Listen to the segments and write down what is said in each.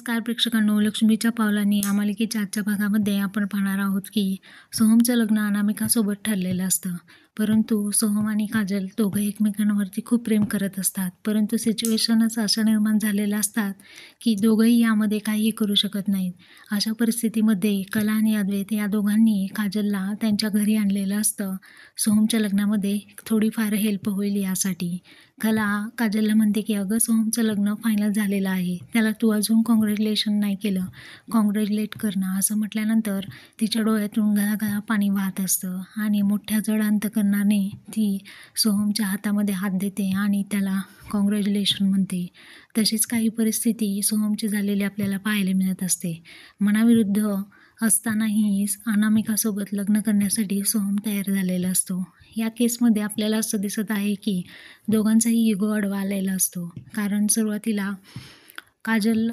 नमस्कार प्रेक्षकांनो, लक्ष्मीच्या पावलांनी या मालिकेच्या आजच्या भागामध्ये आपण पाहणार आहोत की सोहमचं लग्न अनामिकासोबत ठरलेलं असतं. परंतु सोहम आणि काजल दोघं एकमेकांवरती खूप प्रेम करत असतात. परंतु सिच्युएशनच अशा निर्माण झालेल्या असतात की दोघंही यामध्ये काहीही करू शकत नाहीत. अशा परिस्थितीमध्ये कला आणि अद्वैत या दोघांनी काजलला त्यांच्या घरी आणलेलं असतं. सोहमच्या लग्नामध्ये थोडीफार हेल्प होईल यासाठी. कला काजलला म्हणते की अगं, सोहमचं लग्न फायनल झालेलं आहे, त्याला तू अजून कॉंग्रॅच्युलेशन नाही केलं, कॉंग्रॅच्युलेट कर ना. असं म्हटल्यानंतर तिच्या डोळ्यातून घळाघळा पाणी वाहत असतं आणि मोठ्या जड अंतकरणाने ती सोहमच्या हातामध्ये हात देते आणि त्याला कॉंग्रॅच्युलेशन म्हणते. तशीच काही परिस्थिती सोहमची झालेली आपल्याला पाहायला मिळत असते. मनाविरुद्ध असतानाही अनामिकासोबत लग्न करण्यासाठी सोहम तयार झालेला असतो. या केसमध्ये आपल्याला असं दिसत आहे की दोघांचाही इगो अडवा आलेला असतो. कारण सुरुवातीला काजल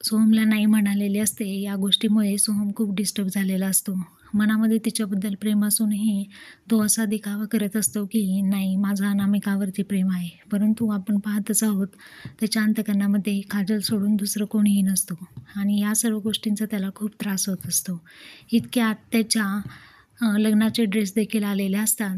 सोहमला नाही म्हणालेली असते. या गोष्टीमुळे सोहम खूप डिस्टर्ब झालेला असतो. मनामध्ये तिच्याबद्दल प्रेम असूनही तो असा दिखावा करत असतो की नाही, माझं अनामिकावरती प्रेम आहे. परंतु आपण पाहतच आहोत त्याच्या अंतकरणामध्ये काजल सोडून दुसरं कोणीही नसतो आणि या सर्व गोष्टींचा त्याला खूप त्रास होत असतो. इतक्यात त्याच्या लग्नाचे ड्रेस देखील आलेले असतात.